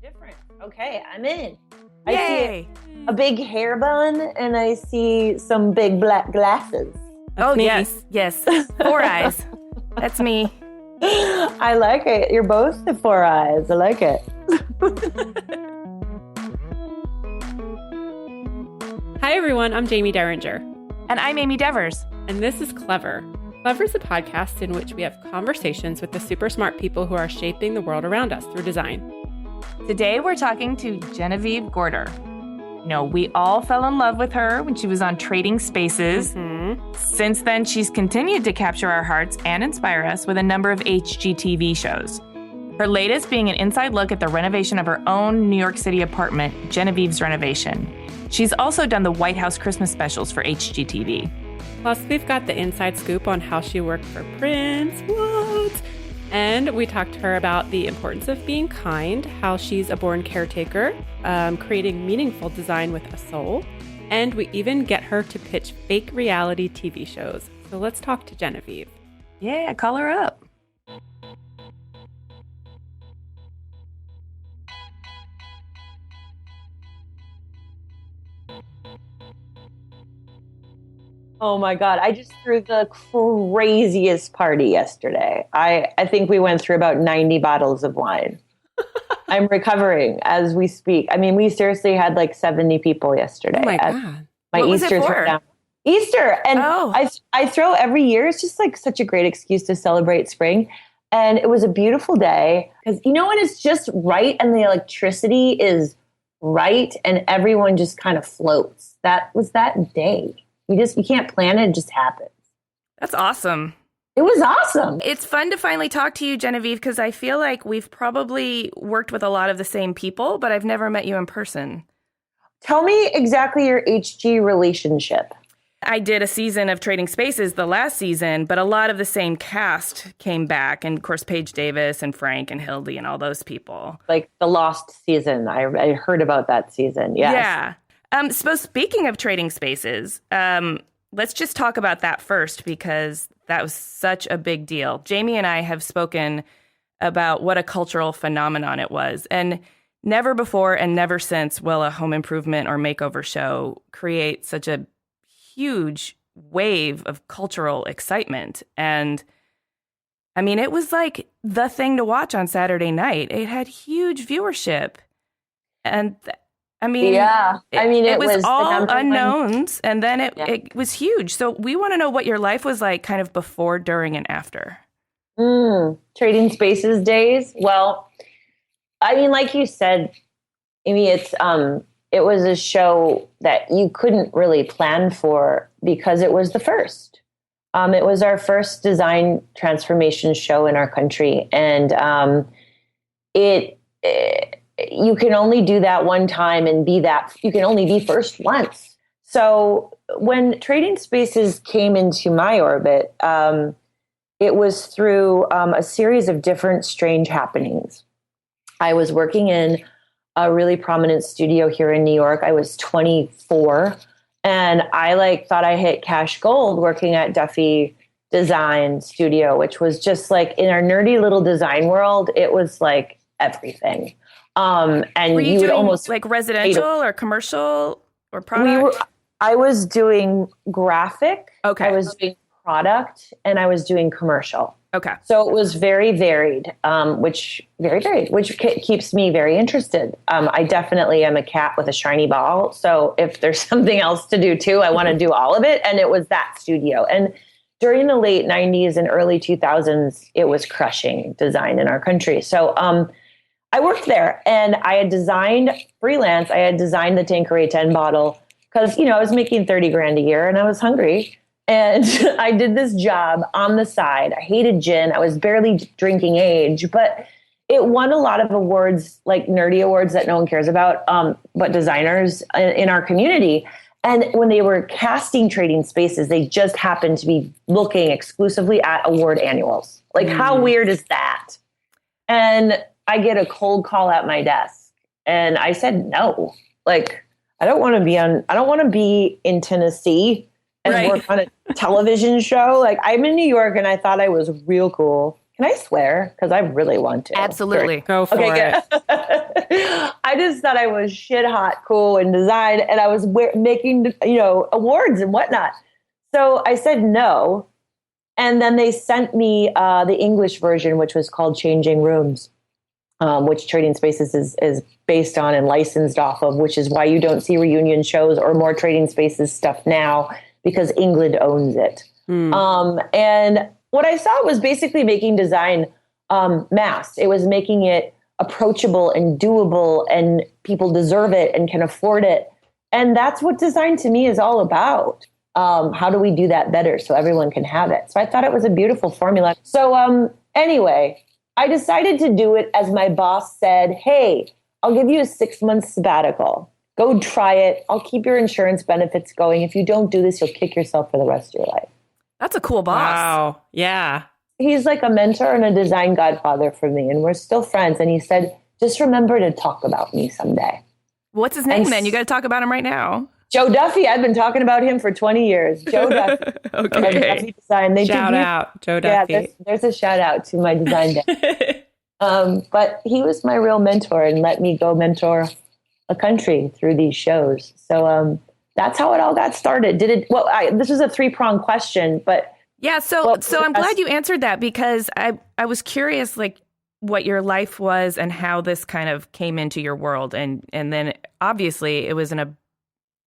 Different. Okay, I'm in. Yay! I see a big hair bun and I see some big black glasses. Oh, yes. 4 eyes. That's me. I like it. You're both the 4 eyes. I like it. Hi, everyone. I'm Jamie Derringer. And I'm Amy Devers. And this is Clever. Clever is a podcast in which we have conversations with the super smart people who are shaping the world around us through design. Today, we're talking to Genevieve Gorder. You know, we all fell in love with her when she was on Trading Spaces. Mm-hmm. Since then, she's continued to capture our hearts and inspire us with a number of HGTV shows. Her latest being an inside look at the renovation of her own New York City apartment, Genevieve's Renovation. She's also done the White House Christmas specials for HGTV. Plus, we've got the inside scoop on how she worked for Prince. What? And we talked to her about the importance of being kind, how she's a born caretaker, creating meaningful design with a soul, and we even get her to pitch fake reality TV shows. So let's talk to Genevieve. Yeah, call her up. Oh my God. I just threw the craziest party yesterday. I think we went through about 90 bottles of wine. I'm recovering as we speak. I mean, we seriously had like 70 people yesterday. Oh my God. My what Easter was it for? throwdown. Easter. And I throw every year. It's just like such a great excuse to celebrate spring. And it was a beautiful day because, you know, when it's just right and the electricity is right and everyone just kind of floats. That was that day. You can't plan it. It just happens. That's awesome. It was awesome. It's fun to finally talk to you, Genevieve, because I feel like we've probably worked with a lot of the same people, but I've never met you in person. Tell me exactly your HG relationship. I did a season of Trading Spaces the last season, but a lot of the same cast came back. And of course, Paige Davis and Frank and Hildy and all those people. Like the Lost season. I heard about that season. Yes. Yeah. So speaking of Trading Spaces, let's just talk about that first because that was such a big deal. Jamie and I have spoken about what a cultural phenomenon it was. And never before and never since will a home improvement or makeover show create such a huge wave of cultural excitement. And I mean, it was like the thing to watch on Saturday night. It had huge viewership. And I mean, it was all unknowns, and then it was huge. So we want to know what your life was like kind of before, during, and after. Trading Spaces days. Well, I mean, like you said, Amy, it was a show that you couldn't really plan for because it was the first. It was our first design transformation show in our country, and you can only do that one time and you can only be first once. So when Trading Spaces came into my orbit, it was through a series of different strange happenings. I was working in a really prominent studio here in New York. I was 24 and I thought I hit cash gold working at Duffy Design Studio, which was just like in our nerdy little design world, it was like everything. And were you would doing almost like residential or commercial or product? I was doing graphic. Okay. I was doing product and I was doing commercial. Okay. So it was very varied, which keeps me very interested. I definitely am a cat with a shiny ball. So if there's something else to do too, I want to do all of it. And it was that studio. And during the late 90s and early 2000s, it was crushing design in our country. So, I worked there and I had designed freelance. I had designed the Tanqueray 10 bottle because, I was making 30 grand a year and I was hungry. And I did this job on the side. I hated gin. I was barely drinking age, but it won a lot of awards, like nerdy awards that no one cares about, but designers in our community. And when they were casting Trading Spaces, they just happened to be looking exclusively at award annuals. Like, how weird is that? And I get a cold call at my desk and I said, no, like, I don't want to be in Tennessee and work on a television show. Like, I'm in New York and I thought I was real cool. Can I swear? Because I really want to. Absolutely. Go for it. Good. I just thought I was shit hot cool in design, and I was making, awards and whatnot. So I said no. And then they sent me the English version, which was called Changing Rooms, which Trading Spaces is based on and licensed off of, which is why you don't see reunion shows or more Trading Spaces stuff now, because England owns it. And what I saw was basically making design mass. It was making it approachable and doable, and people deserve it and can afford it. And that's what design to me is all about. How do we do that better so everyone can have it? So I thought it was a beautiful formula. So anyway, I decided to do it as my boss said, hey, I'll give you a 6-month sabbatical. Go try it. I'll keep your insurance benefits going. If you don't do this, you'll kick yourself for the rest of your life. That's a cool boss. Wow. Yeah. He's like a mentor and a design godfather for me, and we're still friends. And he said, just remember to talk about me someday. What's his name, then? You got to talk about him right now. Joe Duffy. I've been talking about him for 20 years. Joe Duffy. Okay. Duffy Design. Shout out, Joe Duffy. Yeah, there's a shout out to my design dad. But he was my real mentor and let me go mentor a country through these shows. So that's how it all got started. This was a 3-pronged question, but yeah. So I'm glad you answered that, because I was curious, like, what your life was and how this kind of came into your world. And then obviously it was a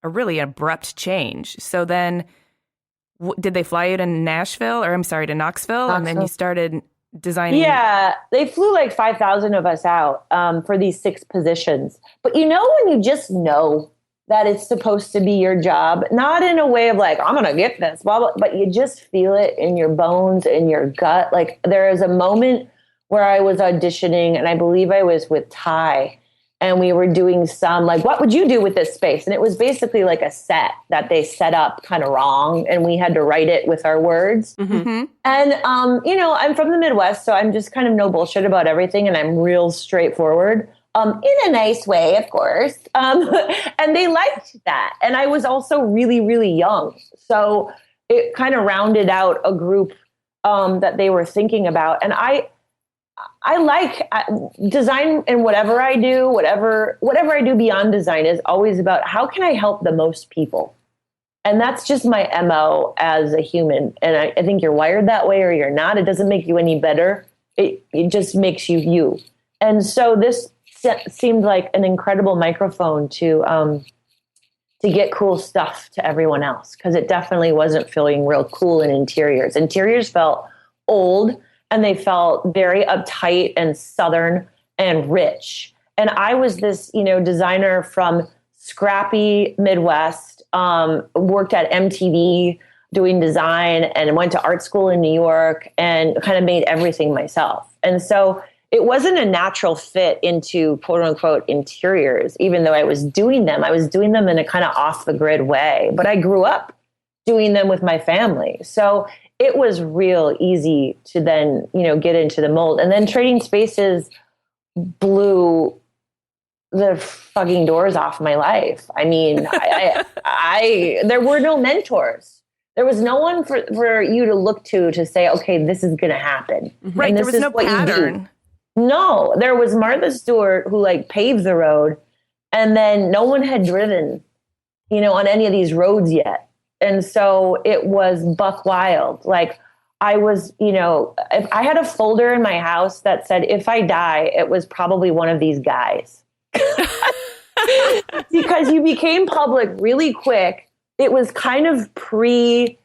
really abrupt change. So then did they fly you to to Knoxville? And then you started designing? Yeah, they flew like 5,000 of us out for these 6 positions. But when you just know that it's supposed to be your job, not in a way of like, I'm going to get this, blah, blah, but you just feel it in your bones, in your gut. Like, there is a moment where I was auditioning, and I believe I was with Ty, and we were doing some, like, what would you do with this space? And it was basically like a set that they set up kind of wrong, and we had to write it with our words. Mm-hmm. And, I'm from the Midwest, so I'm just kind of no bullshit about everything, and I'm real straightforward. In a nice way, of course. And they liked that. And I was also really, really young. So it kind of rounded out a group that they were thinking about. And I like design, and whatever I do beyond design is always about how can I help the most people? And that's just my MO as a human. And I think you're wired that way or you're not. It doesn't make you any better. It just makes you you. And so this seemed like an incredible microphone to get cool stuff to everyone else, because it definitely wasn't feeling real cool in interiors. Interiors felt old, and they felt very uptight and Southern and rich. And I was this, designer from scrappy Midwest, worked at MTV doing design, and went to art school in New York, and kind of made everything myself. And so it wasn't a natural fit into quote unquote interiors, even though I was doing them. I was doing them in a kind of off the grid way, but I grew up doing them with my family. So it was real easy to then, get into the mold. And then Trading Spaces blew the fucking doors off my life. I mean, there were no mentors. There was no one for you to look to say, okay, this is going to happen. Right. And there was no pattern. No, there was Martha Stewart who paved the road, and then no one had driven, on any of these roads yet. And so it was buck wild. Like, I was, if I had a folder in my house that said, if I die, it was probably one of these guys. Because you became public really quick. It was kind of pre-texty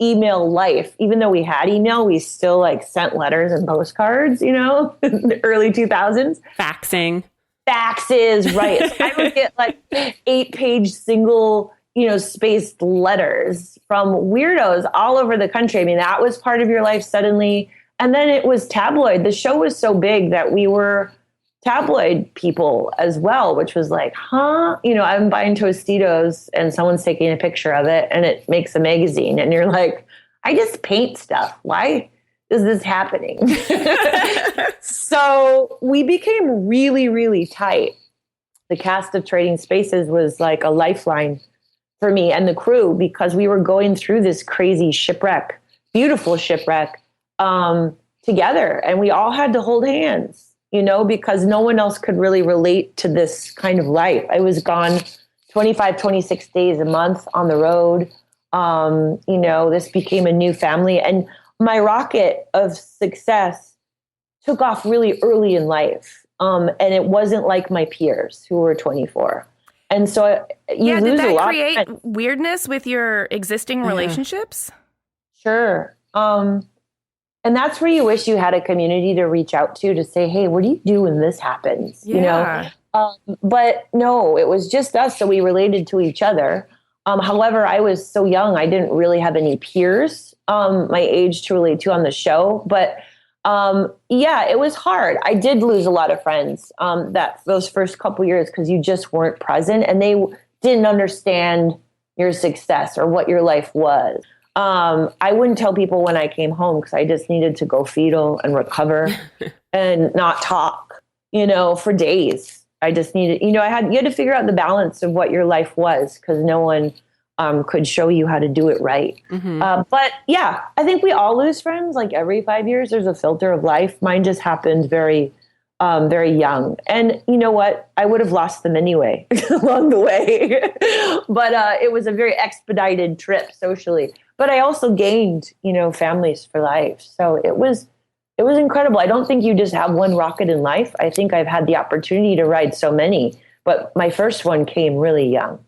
email life. Even though we had email, we still sent letters and postcards, in the early 2000s. Faxes, right. So I would get 8-page single, spaced letters from weirdos all over the country. I mean, that was part of your life suddenly. And then it was tabloid. The show was so big that we were tabloid people as well, which was I'm buying Tostitos and someone's taking a picture of it and it makes a magazine. And you're like, I just paint stuff. Why is this happening? So we became really, really tight. The cast of Trading Spaces was like a lifeline for me and the crew, because we were going through this crazy shipwreck, beautiful shipwreck, together. And we all had to hold hands. because no one else could really relate to this kind of life. I was gone 25, 26 days a month on the road. This became a new family, and my rocket of success took off really early in life. And it wasn't like my peers who were 24. And so you lose a lot. Did that create weirdness with your existing relationships? Sure. And that's where you wish you had a community to reach out to say, hey, what do you do when this happens? Yeah. But no, it was just us. So we related to each other. However, I was so young, I didn't really have any peers my age to relate to on the show. But it was hard. I did lose a lot of friends those first couple years because you just weren't present and they didn't understand your success or what your life was. I wouldn't tell people when I came home because I just needed to go fetal and recover and not talk, for days. I just needed, you had to figure out the balance of what your life was because no one could show you how to do it right. But yeah, I think we all lose friends. Like every 5 years, there's a filter of life. Mine just happened very, very young. And you know what? I would have lost them anyway along the way. But it was a very expedited trip socially. But I also gained, families for life. So it was incredible. I don't think you just have one rocket in life. I think I've had the opportunity to ride so many, but my first one came really young.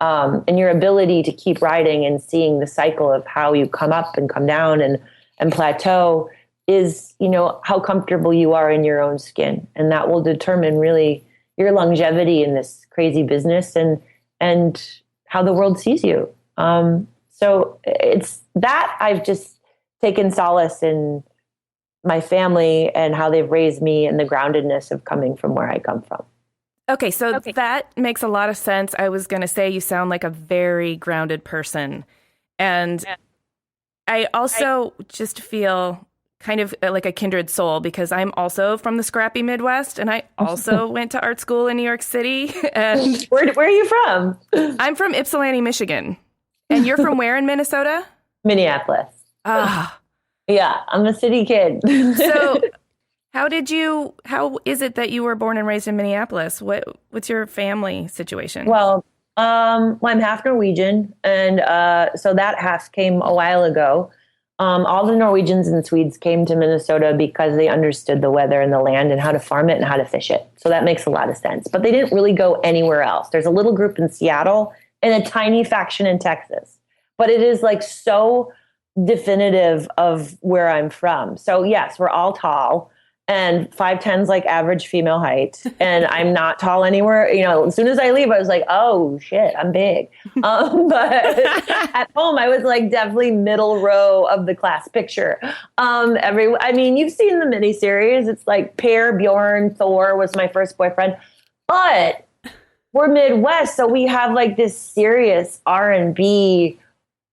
And your ability to keep riding and seeing the cycle of how you come up and come down and plateau is, how comfortable you are in your own skin. And that will determine really your longevity in this crazy business and how the world sees you. So it's that I've just taken solace in my family and how they've raised me and the groundedness of coming from where I come from. Okay, so that makes a lot of sense. I was going to say you sound like a very grounded person. And I also just feel kind of like a kindred soul because I'm also from the scrappy Midwest and I also went to art school in New York City. And where are you from? I'm from Ypsilanti, Michigan. And you're from where in Minnesota? Minneapolis. Yeah, I'm a city kid. So how is it that you were born and raised in Minneapolis? What's your family situation? Well, I'm half Norwegian. And so that half came a while ago. All the Norwegians and Swedes came to Minnesota because they understood the weather and the land and how to farm it and how to fish it. So that makes a lot of sense. But they didn't really go anywhere else. There's a little group in Seattle and a tiny faction in Texas. But it is like so definitive of where I'm from. So yes, we're all tall and 5'10" is like average female height. And I'm not tall anywhere. As soon as I leave, I was like, oh shit, I'm big. But at home, I was like definitely middle row of the class picture. You've seen the miniseries. It's like Per, Bjorn, Thor was my first boyfriend, but we're Midwest. So we have like this serious R&B,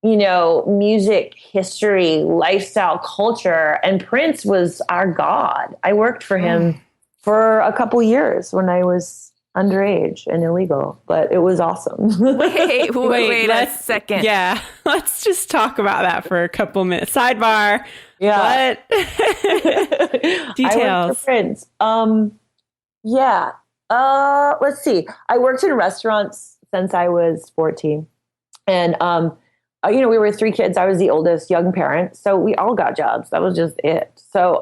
music, history, lifestyle, culture. And Prince was our god. I worked for him for a couple years when I was underage and illegal, but it was awesome. Wait a second. Yeah, let's just talk about that for a couple minutes. Sidebar. Yeah. What? Details. I worked for Prince. Let's see. I worked in restaurants since I was 14. And, we were 3 kids. I was the oldest young parent. So we all got jobs. That was just it. So,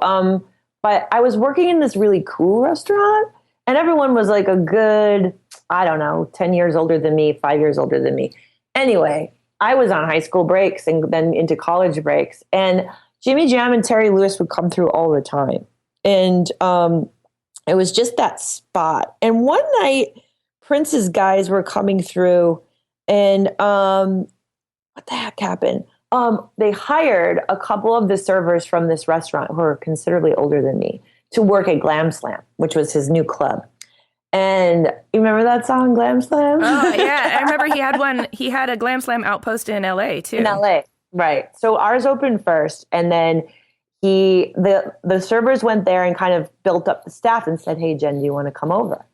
but I was working in this really cool restaurant and everyone was like a good, 10 years older than me, 5 years older than me. Anyway, I was on high school breaks and then into college breaks and Jimmy Jam and Terry Lewis would come through all the time. And, it was just that spot. And one night Prince's guys were coming through and, what the heck happened? They hired a couple of the servers from this restaurant who are considerably older than me to work at Glam Slam, which was his new club. And you remember that song, Glam Slam? Oh, yeah. I remember he had a Glam Slam outpost in LA, too. In LA, right. So ours opened first. And then the servers went there and kind of built up the staff and said, hey, Jen, do you want to come over?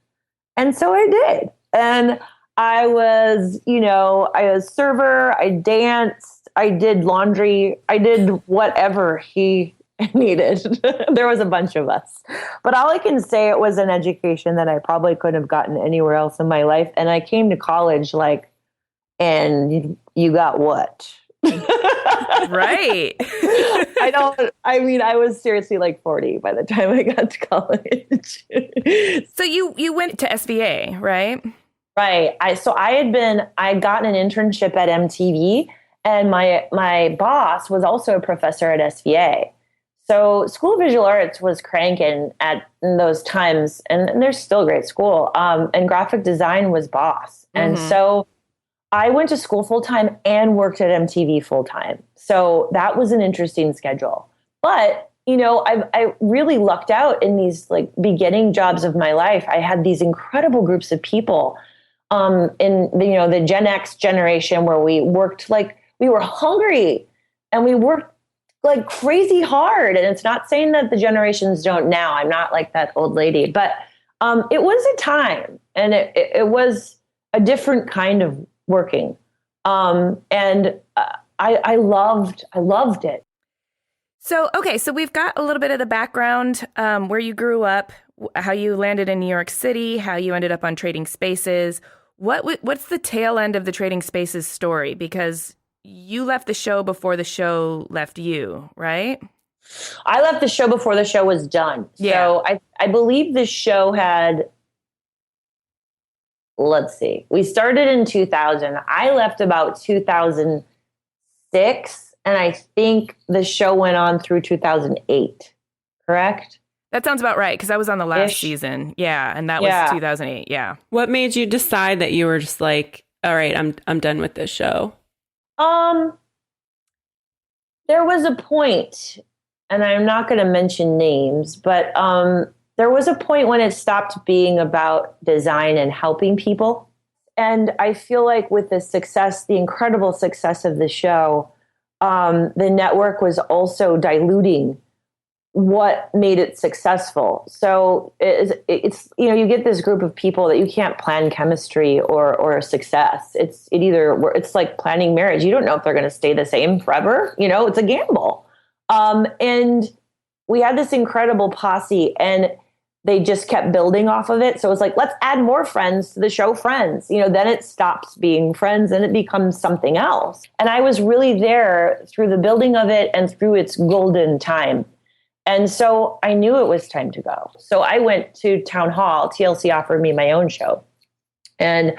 And so I did. And I was a server, I danced, I did laundry, I did whatever he needed. There was a bunch of us. But all I can say, it was an education that I probably couldn't have gotten anywhere else in my life. And I came to college like, and you got what? Right. I was seriously like 40 by the time I got to college. So you went to SVA, right? Right. I got an internship at MTV, and my boss was also a professor at SVA. So School of Visual Arts was cranking in those times, and there's still a great school. And graphic design was boss. And so I went to school full time and worked at MTV full time. So that was an interesting schedule. But, I really lucked out in these like beginning jobs of my life. I had these incredible groups of people in the Gen X generation, where we worked like we were hungry and we worked like crazy hard. And it's not saying that the generations don't now. I'm not like that old lady, but it was a time, and it was a different kind of working. And I loved it. So we've got a little bit of the background, where you grew up, how you landed in New York City, how you ended up on Trading Spaces. What's the tail end of the Trading Spaces story? Because you left the show before the show left you, right? I left the show before the show was done. Yeah. So I believe the show had, let's see, we started in 2000. I left about 2006, and I think the show went on through 2008, correct? That sounds about right, because I was on the last season. Yeah, and that was 2008, yeah. What made you decide that you were just like, all right, I'm done with this show? There was a point, and I'm not going to mention names, but there was a point when it stopped being about design and helping people. And I feel like with the incredible success of the show, the network was also diluting what made it successful. So it's you get this group of people that you can't plan chemistry or success. It's like planning marriage. You don't know if they're going to stay the same forever. It's a gamble. And we had this incredible posse, and they just kept building off of it. So it's like, let's add more friends to the show Friends. Then it stops being Friends and it becomes something else. And I was really there through the building of it and through its golden time. And so I knew it was time to go. So I went to Town Hall. TLC offered me my own show. And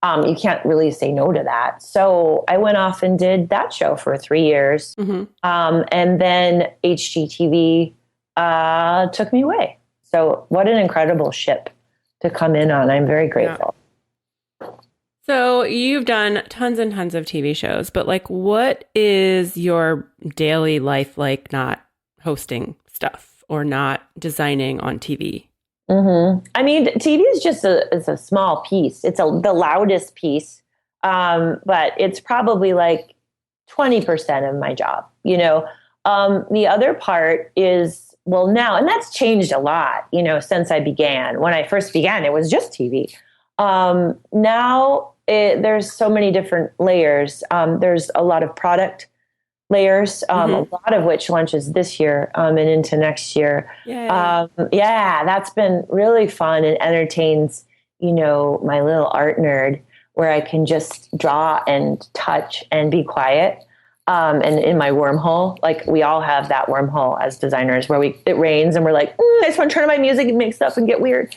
you can't really say no to that. So I went off and did that show for 3 years. Mm-hmm. And then HGTV took me away. So what an incredible ship to come in on. I'm very grateful. Yeah. So you've done tons and tons of TV shows, but like, what is your daily life like not hosting stuff or not designing on TV? Mm-hmm. I mean, TV is just a small piece. It's the loudest piece, but it's probably like 20% of my job. The other part is, well, now, and that's changed a lot, since I began. When I first began, it was just TV. Now there's so many different layers. There's a lot of product layers, a lot of which launches this year and into next year. That's been really fun and entertains, my little art nerd, where I can just draw and touch and be quiet. And in my wormhole, like we all have that wormhole as designers where it rains and we're like, I just want to turn on my music and make stuff and get weird.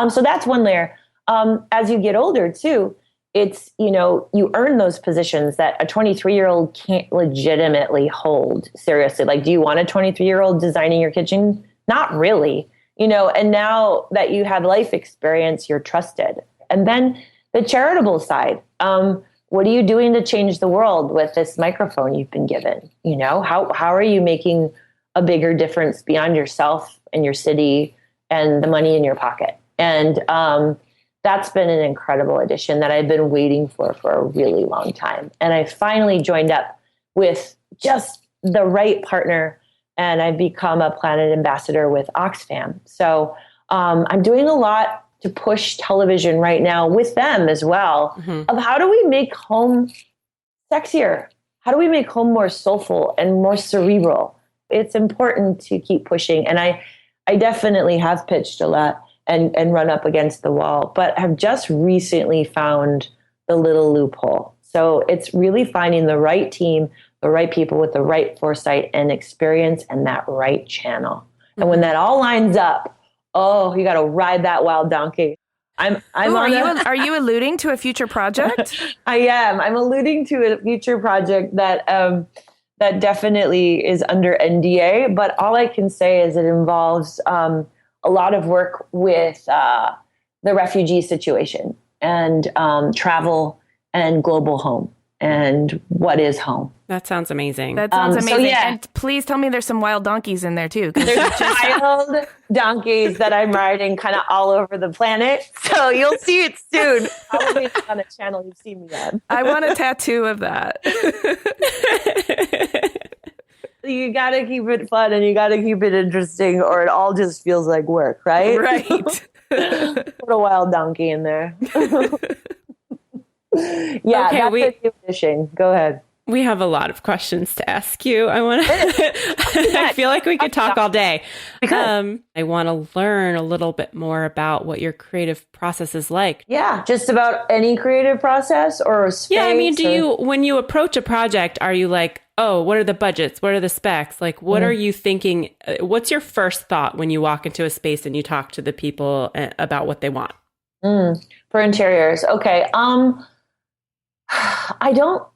So that's one layer. As you get older too, it's, you earn those positions that a 23-year-old can't legitimately hold seriously. Like, do you want a 23-year-old designing your kitchen? Not really, and now that you have life experience, you're trusted. And then the charitable side, what are you doing to change the world with this microphone you've been given? How are you making a bigger difference beyond yourself and your city and the money in your pocket? And that's been an incredible addition that I've been waiting for a really long time. And I finally joined up with just the right partner, and I've become a Planet Ambassador with Oxfam. So I'm doing a lot to push television right now with them as well, of how do we make home sexier? How do we make home more soulful and more cerebral? it's important to keep pushing. And I definitely have pitched a lot and run up against the wall, but have just recently found the little loophole. So it's really finding the right team, the right people with the right foresight and experience and that right channel. Mm-hmm. And when that all lines up, oh, you got to ride that wild donkey. Are you alluding to a future project? I am. I'm alluding to a future project that definitely is under NDA, but all I can say is it involves a lot of work with the refugee situation and travel and global home and what is home. That sounds amazing. That sounds amazing. So, yeah. And please tell me there's some wild donkeys in there too. There's wild donkeys that I'm riding kind of all over the planet. So you'll see it soon. Probably on a channel you've seen me on. I want a tattoo of that. You got to keep it fun and you got to keep it interesting or it all just feels like work, right? Right. Put a wild donkey in there. Yeah, okay, that's a new addition. Go ahead. We have a lot of questions to ask you. I feel like we could talk all day. I want to learn a little bit more about what your creative process is like. Yeah, just about any creative process or space. Yeah, I mean, when you approach a project, are you like, oh, what are the budgets? What are the specs? Like, what are you thinking? What's your first thought when you walk into a space and you talk to the people about what they want? For interiors. Okay. I don't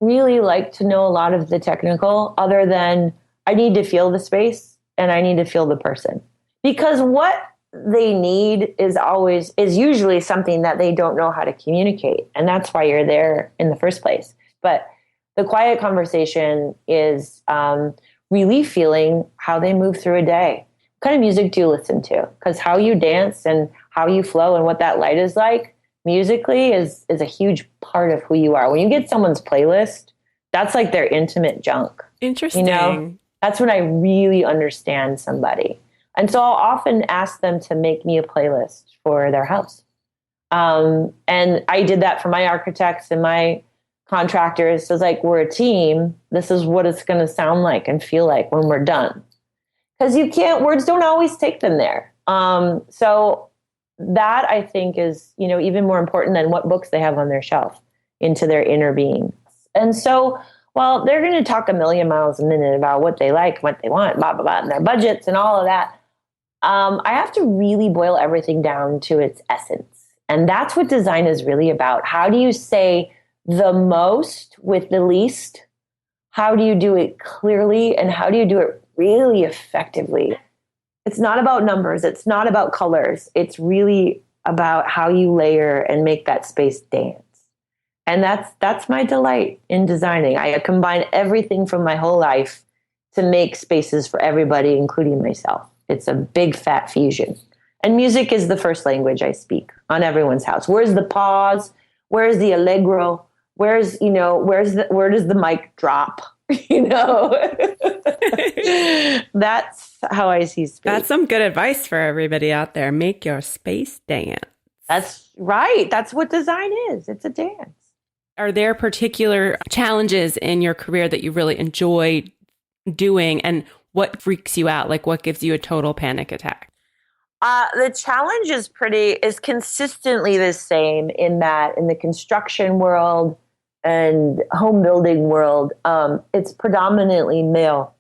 really like to know a lot of the technical other than I need to feel the space and I need to feel the person, because what they need is usually something that they don't know how to communicate. And that's why you're there in the first place. But the quiet conversation is really feeling how they move through a day. What kind of music do you listen to? Because how you dance and how you flow and what that light is like musically is a huge part of who you are. When you get someone's playlist, that's like their intimate junk. Interesting. You know, that's when I really understand somebody. And so I'll often ask them to make me a playlist for their house. And I did that for my architects and my contractors. So it's like, we're a team. This is what it's going to sound like and feel like when we're done. Because words don't always take them there. So that I think is, even more important than what books they have on their shelf into their inner being. And so, while they're going to talk a million miles a minute about what they like, what they want, blah, blah, blah, and their budgets and all of that, I have to really boil everything down to its essence. And that's what design is really about. How do you say the most with the least? How do you do it clearly? And how do you do it really effectively? It's not about numbers. It's not about colors. It's really about how you layer and make that space dance. And that's my delight in designing. I combine everything from my whole life to make spaces for everybody, including myself. It's a big fat fusion. And music is the first language I speak on everyone's house. Where's the pause? Where's the allegro? Where does the mic drop? That's how I see space. That's some good advice for everybody out there. Make your space dance. That's right. That's what design is. It's a dance. Are there particular challenges in your career that you really enjoy doing, and what freaks you out? Like, what gives you a total panic attack? The challenge is consistently the same in the construction world and home building world. It's predominantly male.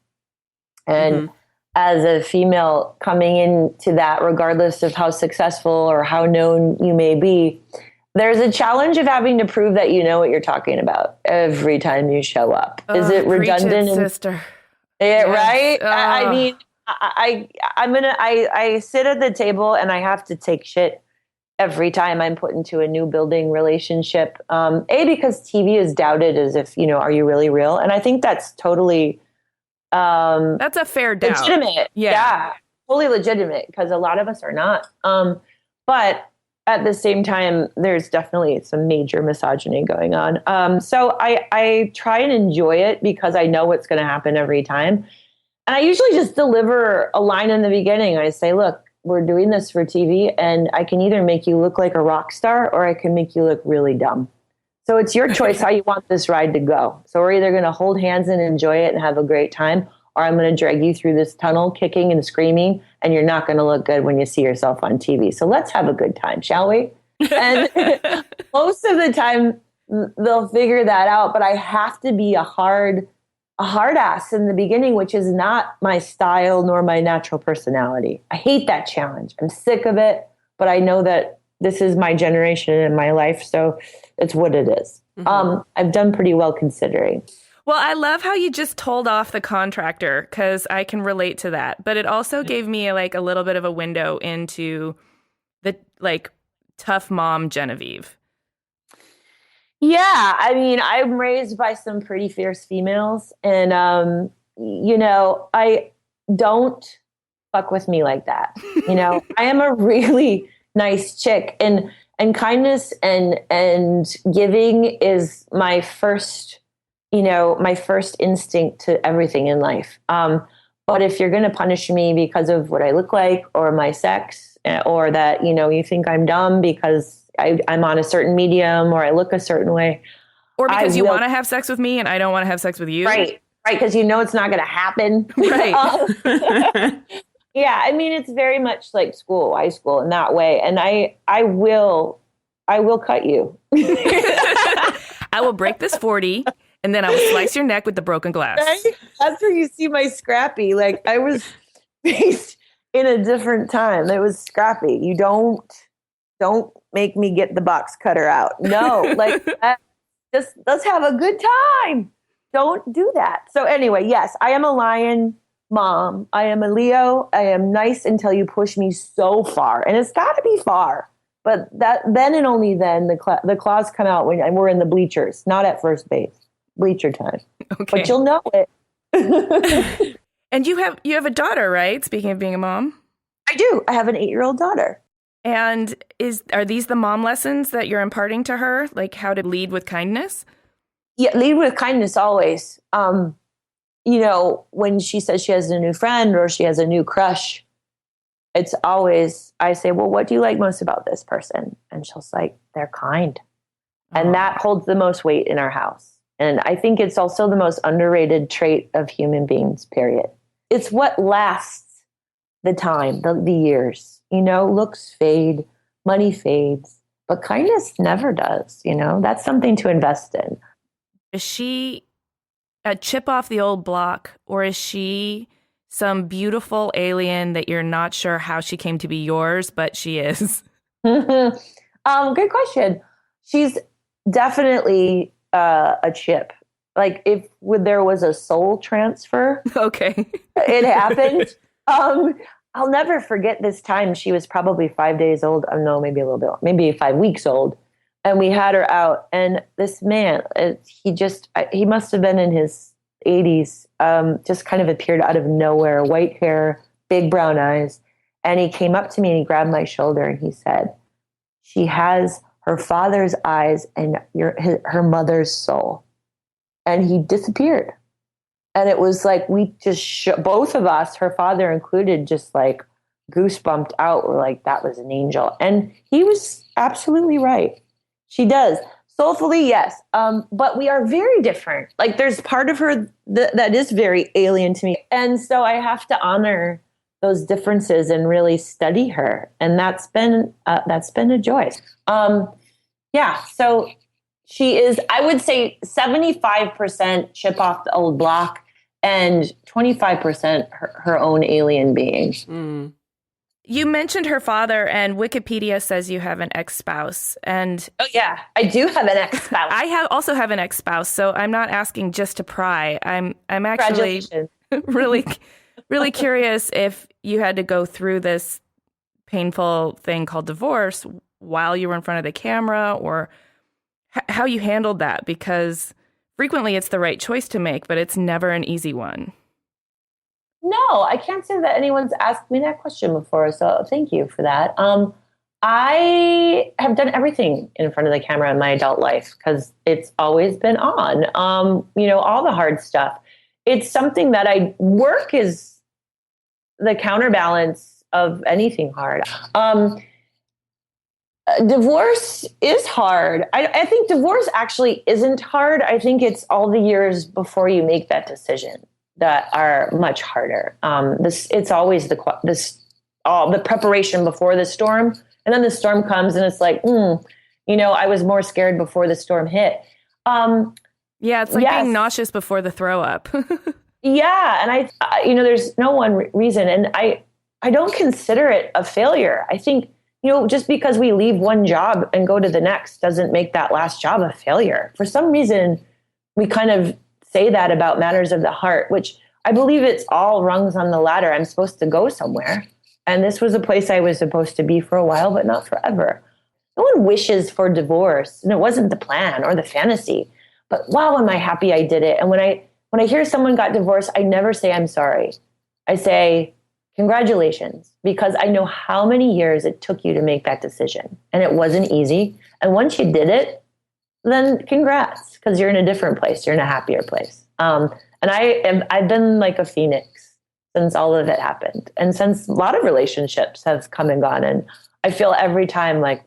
And as a female coming into that, regardless of how successful or how known you may be, there's a challenge of having to prove that you know what you're talking about every time you show up. Is it redundant? Sister. Yeah, right? I mean, I sit at the table and I have to take shit every time I'm put into a new building relationship. Because TV is doubted as if, are you really real? And I think that's totally that's a fair doubt. Legitimate. Yeah. Fully legitimate, because a lot of us are not. But at the same time, there's definitely some major misogyny going on. So I try and enjoy it because I know what's going to happen every time. And I usually just deliver a line in the beginning. I say, look, we're doing this for TV, and I can either make you look like a rock star or I can make you look really dumb. So it's your choice how you want this ride to go. So we're either going to hold hands and enjoy it and have a great time, or I'm going to drag you through this tunnel kicking and screaming, and you're not going to look good when you see yourself on TV. So let's have a good time, shall we? And most of the time they'll figure that out, but I have to be a hard ass in the beginning, which is not my style nor my natural personality. I hate that challenge. I'm sick of it, but I know that this is my generation and my life, so it's what it is. I've done pretty well considering. Well, I love how you just told off the contractor, because I can relate to that. But it also gave me like a little bit of a window into the like tough mom Genevieve. Yeah, I mean, I'm raised by some pretty fierce females, and I don't fuck with me like that. I am a really nice chick, and kindness and giving is my first instinct to everything in life. But if you're going to punish me because of what I look like or my sex, or that, you think I'm dumb because I'm on a certain medium or I look a certain way. Or because you want to have sex with me and I don't want to have sex with you. Right. Because it's not going to happen. Right. Yeah. I mean, it's very much like high school in that way. And I will cut you. I will break this 40 and then I will slice your neck with the broken glass. Right? That's where you see my scrappy. Like, I was raised in a different time. It was scrappy. You don't make me get the box cutter out. No, like, just let's have a good time. Don't do that. So anyway, yes, I am a lion mom. I am a Leo. I am nice until you push me so far, and it's got to be far. But then and only then the claws come out when we're in the bleachers, not at first base. Bleacher time. Okay. But you'll know it. And you have a daughter, right? Speaking of being a mom. I do. I have an 8-year-old daughter. And are these the mom lessons that you're imparting to her? Like how to lead with kindness? Yeah, lead with kindness always. When she says she has a new friend or she has a new crush, it's always, I say, well, what do you like most about this person? And she'll say, they're kind. And that holds the most weight in our house. And I think it's also the most underrated trait of human beings, period. It's what lasts the time, the years. Looks fade, money fades, but kindness never does. That's something to invest in. Is she a chip off the old block, or is she some beautiful alien that you're not sure how she came to be yours, but she is? Good question. She's definitely a chip. Like if there was a soul transfer, okay, it happened. I'll never forget this time. She was probably 5 days old. No, maybe a little bit, maybe 5 weeks old. And we had her out, and this man, he must have been in his 80s, just kind of appeared out of nowhere, white hair, big brown eyes. And he came up to me and he grabbed my shoulder and he said, she has her father's eyes and her mother's soul. And he disappeared. And it was like, we just, both of us, her father included, just like goosebumped out. We're like, that was an angel. And he was absolutely right. She does. Soulfully, yes. But we are very different. Like there's part of her that is very alien to me. And so I have to honor those differences and really study her. And that's been a joy. Yeah. So she is, I would say 75% chip off the old block and 25% her own alien being. Mm. You mentioned her father, and Wikipedia says you have an ex-spouse. And oh yeah, I do have an ex-spouse. I also have an ex-spouse, so I'm not asking just to pry. I'm actually really, really curious if you had to go through this painful thing called divorce while you were in front of the camera, or how you handled that, because frequently it's the right choice to make, but it's never an easy one. No, I can't say that anyone's asked me that question before, so thank you for that. I have done everything in front of the camera in my adult life because it's always been on, all the hard stuff. It's something that work is the counterbalance of anything hard. Divorce is hard. I think divorce actually isn't hard. I think it's all the years before you make that decision that are much harder. It's always all the preparation before the storm, and then the storm comes, and it's like, I was more scared before the storm hit. Yeah, it's like being nauseous before the throw up. Yeah, and there's no one reason, and I don't consider it a failure. I think, just because we leave one job and go to the next doesn't make that last job a failure. For some reason, we kind of say that about matters of the heart, which I believe it's all rungs on the ladder. I'm supposed to go somewhere. And this was a place I was supposed to be for a while, but not forever. No one wishes for divorce, and it wasn't the plan or the fantasy. But wow, am I happy I did it. And when I hear someone got divorced, I never say I'm sorry. I say, congratulations, because I know how many years it took you to make that decision. And it wasn't easy. And once you did it, then congrats, because you're in a different place. You're in a happier place. And I've been like a phoenix since all of it happened. And since a lot of relationships have come and gone. And I feel every time like,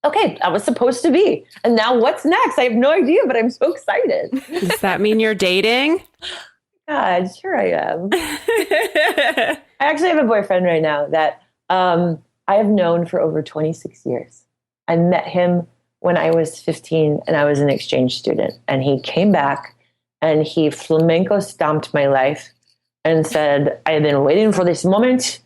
okay, that was supposed to be. And now what's next? I have no idea, but I'm so excited. Does that mean you're dating? God, sure I am. I actually have a boyfriend right now that I have known for over 26 years. I met him when I was 15 and I was an exchange student. And he came back and he flamenco stomped my life and said, I have been waiting for this moment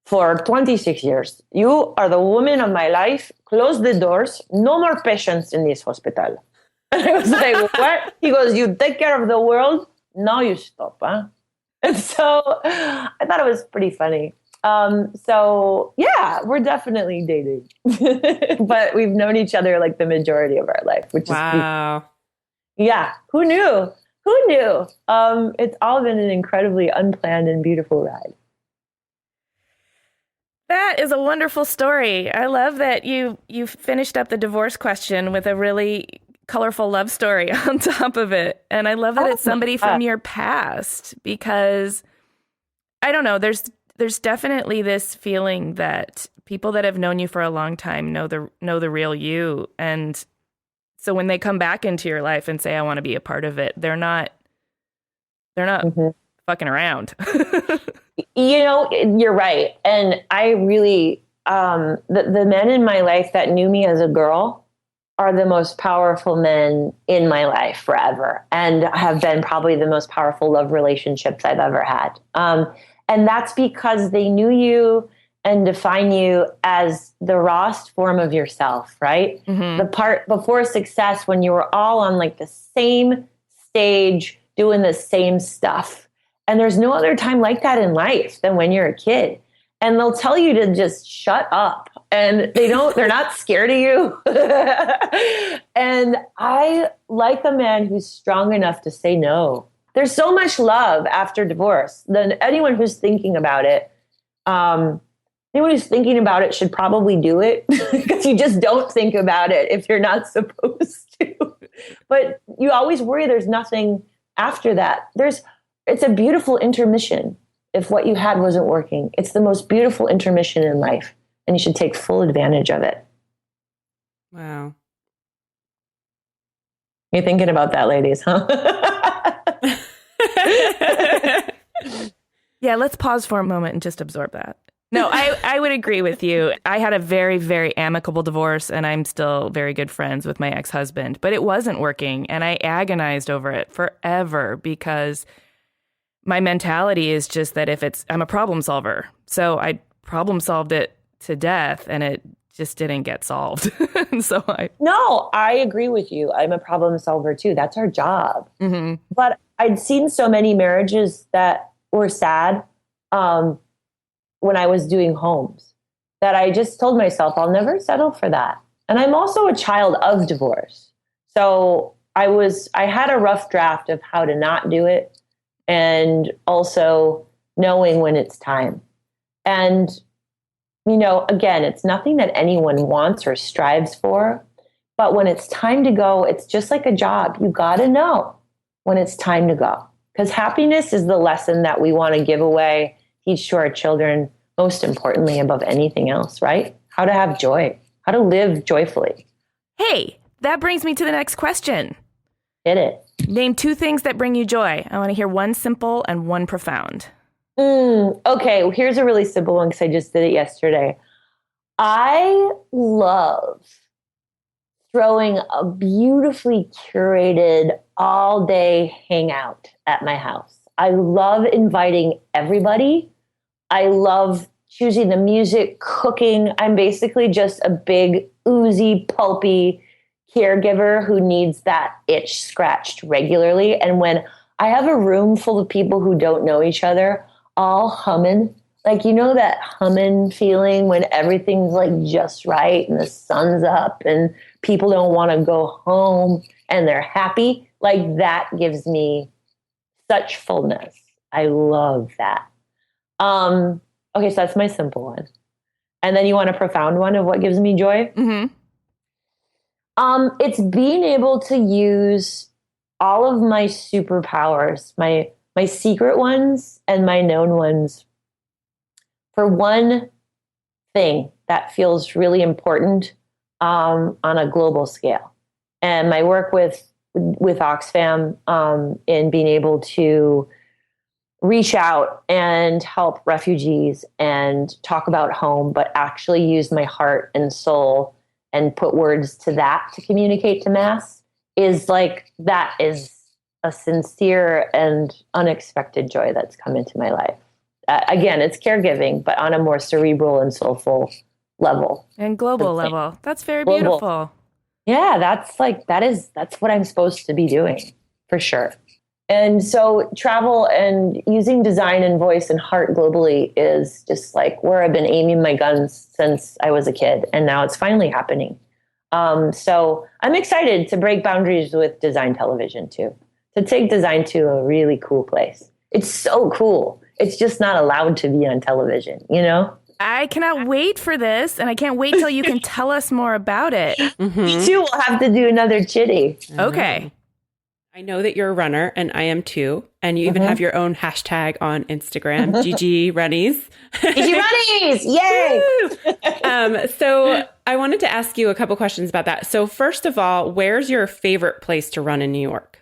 for 26 years. You are the woman of my life. Close the doors. No more patients in this hospital. And I was like, what? He goes, you take care of the world. Now you stop, huh? And so I thought it was pretty funny. So yeah, we're definitely dating, but we've known each other like the majority of our life, which wow. Yeah. Who knew? Who knew? It's all been an incredibly unplanned and beautiful ride. That is a wonderful story. I love that you finished up the divorce question with a really colorful love story on top of it. And I love that it's somebody from your past, because I don't know, there's definitely this feeling that people that have known you for a long time know the real you. And so when they come back into your life and say, I want to be a part of it, they're not fucking around. You're right. And I really, the men in my life that knew me as a girl are the most powerful men in my life forever, and have been probably the most powerful love relationships I've ever had. And that's because they knew you and define you as the rawest form of yourself, right? Mm-hmm. The part before success, when you were all on like the same stage doing the same stuff. And there's no other time like that in life than when you're a kid. And they'll tell you to just shut up. And they're not scared of you. And I like a man who's strong enough to say no. There's so much love after divorce. Then anyone who's thinking about it, should probably do it, because you just don't think about it if you're not supposed to. But you always worry there's nothing after that. It's a beautiful intermission. If what you had wasn't working, it's the most beautiful intermission in life, and you should take full advantage of it. Wow. You're thinking about that, ladies, huh? Yeah, let's pause for a moment and just absorb that. No, I would agree with you. I had a very, very amicable divorce, and I'm still very good friends with my ex-husband, but it wasn't working, and I agonized over it forever, because my mentality is just that I'm a problem solver. So I problem solved it to death, and it just didn't get solved. No, I agree with you. I'm a problem solver too. That's our job. Mm-hmm. But I'd seen so many marriages that were sad when I was doing homes that I just told myself, I'll never settle for that. And I'm also a child of divorce. So I had a rough draft of how to not do it, and also knowing when it's time. And, again, it's nothing that anyone wants or strives for, but when it's time to go, it's just like a job. You got to know when it's time to go, because happiness is the lesson that we want to give away, teach to our children, most importantly, above anything else, right? How to have joy, how to live joyfully. Hey, that brings me to the next question. Hit it. Name 2 things that bring you joy. I want to hear one simple and one profound. Okay, well, here's a really simple one because I just did it yesterday. I love throwing a beautifully curated all-day hangout at my house. I love inviting everybody. I love choosing the music, cooking. I'm basically just a big, oozy, pulpy caregiver who needs that itch scratched regularly. And when I have a room full of people who don't know each other, all humming, like, you know, that humming feeling when everything's like just right and the sun's up and people don't want to go home and they're happy. Like, that gives me such fullness. I love that. Okay, so that's my simple one. And then you want a profound one of what gives me joy? Mm-hmm. It's being able to use all of my superpowers, my secret ones and my known ones, for one thing that feels really important on a global scale. And my work with Oxfam in being able to reach out and help refugees and talk about home, but actually use my heart and soul and put words to that to communicate to mass is like, that is a sincere and unexpected joy that's come into my life. Again, it's caregiving, but on a more cerebral and soulful level. And global level. That's very beautiful. Yeah, that's what I'm supposed to be doing, for sure. And so travel and using design and voice and heart globally is just like where I've been aiming my guns since I was a kid. And now it's finally happening. So I'm excited to break boundaries with design television too, to take design to a really cool place. It's so cool. It's just not allowed to be on television, you know? I cannot wait for this, and I can't wait till you can tell us more about it. Mm-hmm. Me too. We'll have to do another chitty. Okay. I know that you're a runner, and I am too. And you even have your own hashtag on Instagram, GG Runnies. GG Runnies! Yay! So I wanted to ask you a couple questions about that. So first of all, where's your favorite place to run in New York?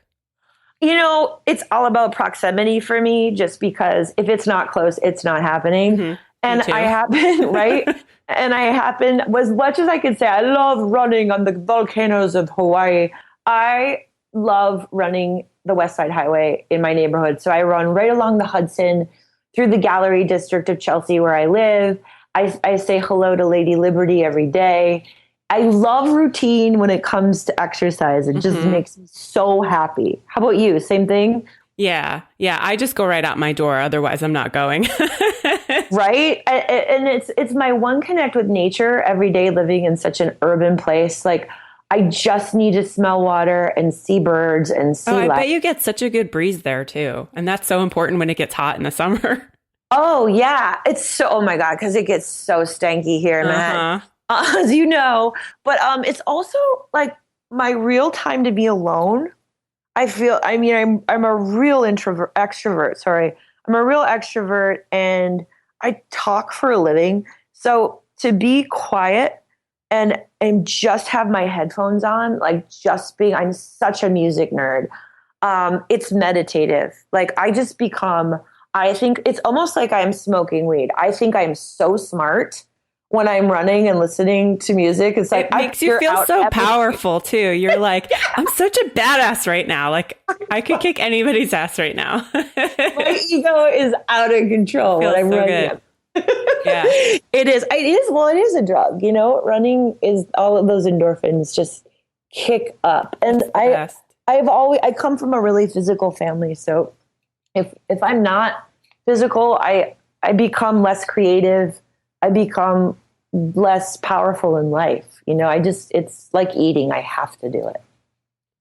You know, it's all about proximity for me, just because if it's not close, it's not happening. Mm-hmm. And I happen, right? And I happen, as much as I could say, I love running on the volcanoes of Hawaii. I love running the West Side Highway in my neighborhood. So I run right along the Hudson through the Gallery District of Chelsea where I live. I say hello to Lady Liberty every day. I love routine when it comes to exercise. It just makes me so happy. How about you? Same thing? Yeah. I just go right out my door. Otherwise, I'm not going. Right? And it's my one connect with nature every day, living in such an urban place. Like, I just need to smell water and see birds and see life. I bet you get such a good breeze there too. And that's so important when it gets hot in the summer. Oh, yeah. It's so, oh my God, because it gets so stanky here, man. As you know. But it's also like my real time to be alone. I'm a real extrovert. Sorry. I'm a real extrovert and I talk for a living. So to be quiet and just have my headphones on, like I'm such a music nerd. It's meditative. Like, I think it's almost like I'm smoking weed. I think I'm so smart when I'm running and listening to music. It's like, it makes you feel so powerful too. You're like, I'm such a badass right now. Like, I could kick anybody's ass right now. My ego is out of control. Feels when I'm so running. good. Yeah, it is. Well, it is a drug. You know, running is all of those endorphins just kick up. And I come from a really physical family, so if I'm not physical, I become less creative. I become less powerful in life. You know, it's like eating. I have to do it.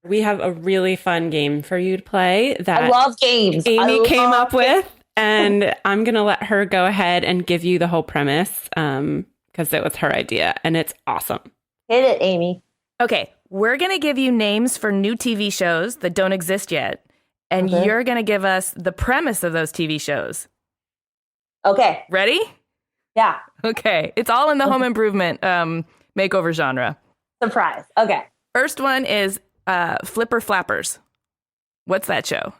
We have a really fun game for you to play that I love games. Amy came up with, and I'm going to let her go ahead and give you the whole premise because it was her idea and it's awesome. Hit it, Amy. Okay, we're going to give you names for new TV shows that don't exist yet. And you're going to give us the premise of those TV shows. Okay. Ready? Yeah. Okay. It's all in the home improvement makeover genre. Surprise. Okay. First one is Flipper Flappers. What's that show?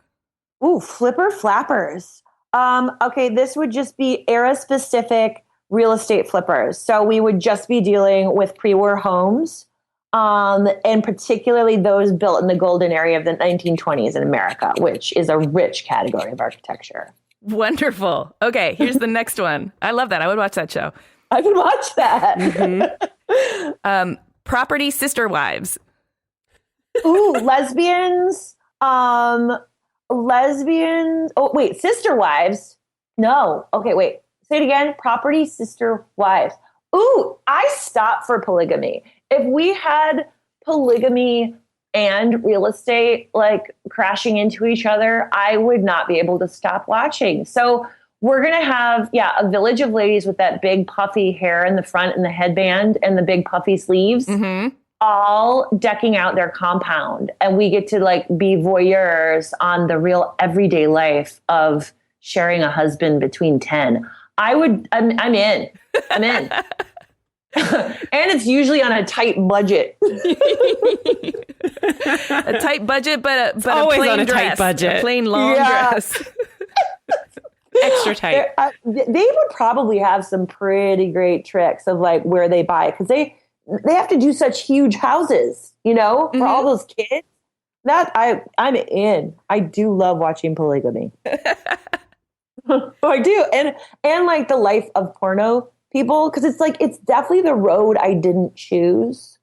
Ooh, Flipper Flappers. Okay, this would just be era-specific real estate flippers. So we would just be dealing with pre-war homes, and particularly those built in the golden area of the 1920s in America, which is a rich category of architecture. Wonderful. Okay, here's the next one. I love that. I would watch that show. I can watch that. Property Sister Wives. Ooh, lesbians. Lesbians. Oh, wait, sister wives. No. Okay, wait. Say it again. Property sister wives. Ooh, I stop for polygamy. If we had polygamy and real estate like crashing into each other, I would not be able to stop watching. So we're going to have, a village of ladies with that big puffy hair in the front and the headband and the big puffy sleeves, all decking out their compound. And we get to like be voyeurs on the real everyday life of sharing a husband between 10. I'm in. I'm in. And it's usually on a tight budget. A tight budget, but a always plain on a dress, tight budget. a plain long dress. Extra tight. They would probably have some pretty great tricks of like where they buy, because they have to do such huge houses, for all those kids. That I'm in. I do love watching polygamy. I do, and like the life of porno people, because it's definitely the road I didn't choose.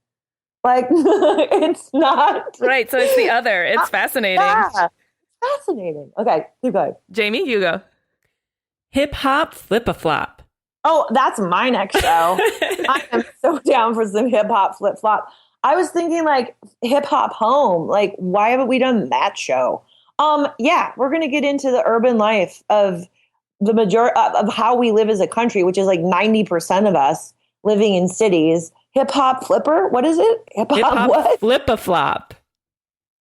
Like it's not right. So it's the other. It's fascinating. Yeah, fascinating. Okay, keep going. Jamie, you go. Hip hop flip a flop. Oh, that's my next show. I am so down for some hip hop flip flop. I was thinking like hip hop home. Like, why haven't we done that show? We're gonna get into the urban life of the majority of how we live as a country, which is like 90% of us living in cities. Hip hop flipper? What is it? Hip hop what? Flip a flop.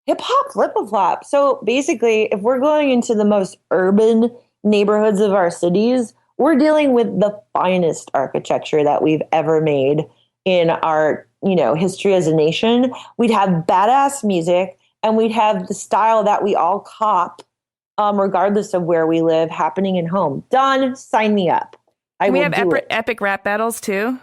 Hip hop flip a flop. So basically, if we're going into the most urban neighborhoods of our cities, we're dealing with the finest architecture that we've ever made in our, history as a nation. We'd have badass music, and we'd have the style that we all cop, regardless of where we live, happening in home. Done. Sign me up. Can we have epic rap battles too?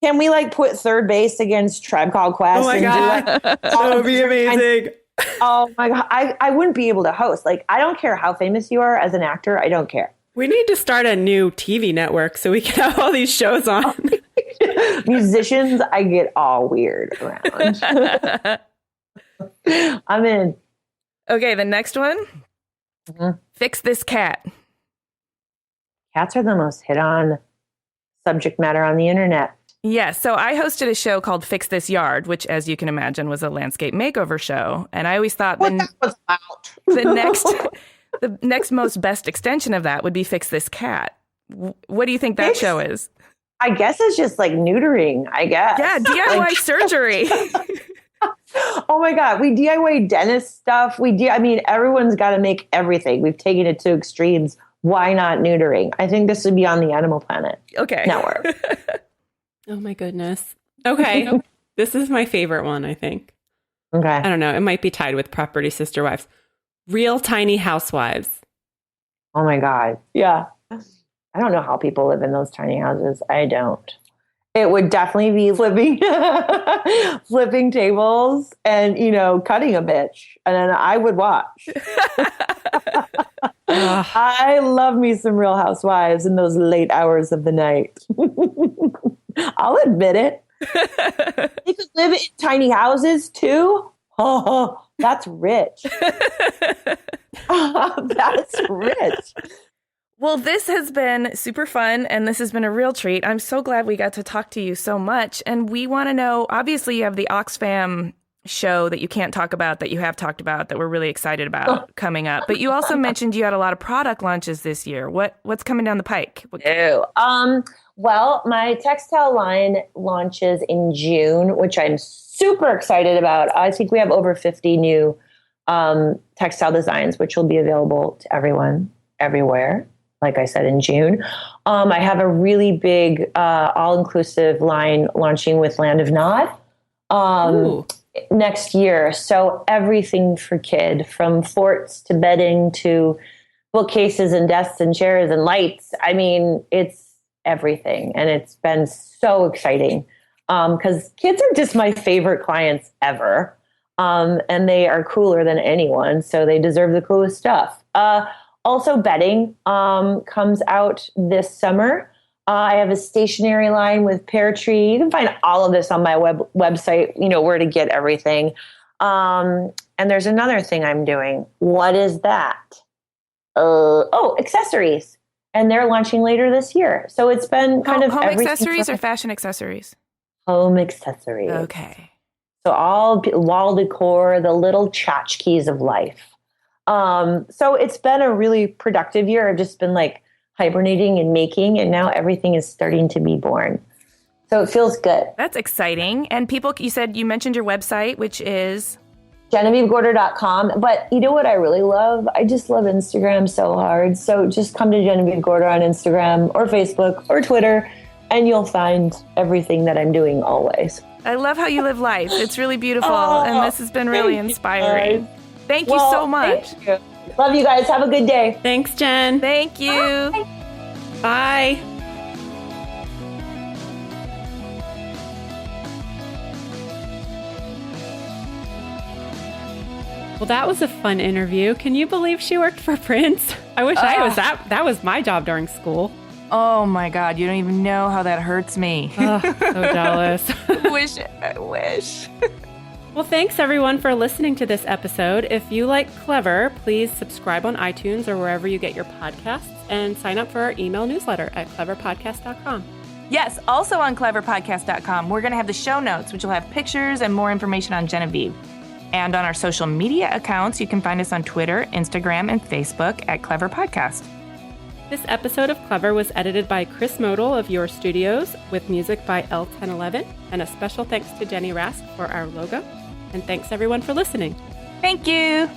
Can we like put Third Base against Tribe Called Quest? Oh my God. That would be amazing. Oh my God. I wouldn't be able to host. Like, I don't care how famous you are as an actor. I don't care. We need to start a new TV network so we can have all these shows on. Musicians, I get all weird around. I'm in. Okay, the next one. Fix This Cat. Cats are the most hit on subject matter on the internet. Yes. So I hosted a show called Fix This Yard, which, as you can imagine, was a landscape makeover show. And I always thought that was about. the next most best extension of that would be Fix This Cat. What do you think that show is? I guess it's just like neutering, I guess. Yeah, DIY surgery. Oh my God. We DIY dentist stuff. Everyone's got to make everything. We've taken it to extremes. Why not neutering? I think this would be on the Animal Planet network. Oh my goodness. Okay. This is my favorite one, I think. Okay. I don't know. It might be tied with Property Sister Wives. Real Tiny Housewives. Oh my God. Yeah. I don't know how people live in those tiny houses. I don't. It would definitely be flipping tables and, cutting a bitch. And then I would watch. I love me some Real Housewives in those late hours of the night. I'll admit it. You could live in tiny houses too. Oh, that's rich. That's rich. Well, this has been super fun, and this has been a real treat. I'm so glad we got to talk to you so much. And we want to know, obviously, you have the Oxfam show that you can't talk about, that you have talked about, that we're really excited about coming up. But you also mentioned you had a lot of product launches this year. What's coming down the pike? Well, my textile line launches in June, which I'm super excited about. I think we have over 50 new textile designs, which will be available to everyone, everywhere. Like I said, in June. I have a really big all-inclusive line launching with Land of Nod next year. So everything for kid, from forts to bedding to bookcases and desks and chairs and lights. I mean, it's everything. And it's been so exciting because kids are just my favorite clients ever. And they are cooler than anyone. So they deserve the coolest stuff. Also, bedding comes out this summer. I have a stationery line with Pear Tree. You can find all of this on my website, where to get everything. And there's another thing I'm doing. What is that? Accessories. And they're launching later this year. So it's been kind of home accessories or fashion accessories? Home accessories. Okay. So all wall decor, the little tchotchkes of life. So it's been a really productive year. I've just been like hibernating and making, and now everything is starting to be born. So it feels good. That's exciting. And you mentioned your website, which is GenevieveGorder.com. But you know what I really love? I just love Instagram so hard. So just come to Genevieve Gorder on Instagram or Facebook or Twitter, and you'll find everything that I'm doing always. I love how you live life. It's really beautiful. And this has been really inspiring. Thank you so much. Thank you. Love you guys. Have a good day. Thanks, Jen. Thank you. Bye. Well, that was a fun interview. Can you believe she worked for Prince? I wish I was that was my job during school. Oh my God, you don't even know how that hurts me. So jealous. I wish. Well, thanks everyone for listening to this episode. If you like Clever, please subscribe on iTunes or wherever you get your podcasts and sign up for our email newsletter at cleverpodcast.com. Yes, also on cleverpodcast.com, we're going to have the show notes, which will have pictures and more information on Genevieve. And on our social media accounts, you can find us on Twitter, Instagram, and Facebook at Clever Podcast. This episode of Clever was edited by Chris Modal of Your Studios with music by L1011. And a special thanks to Jenny Rask for our logo. And thanks everyone for listening. Thank you.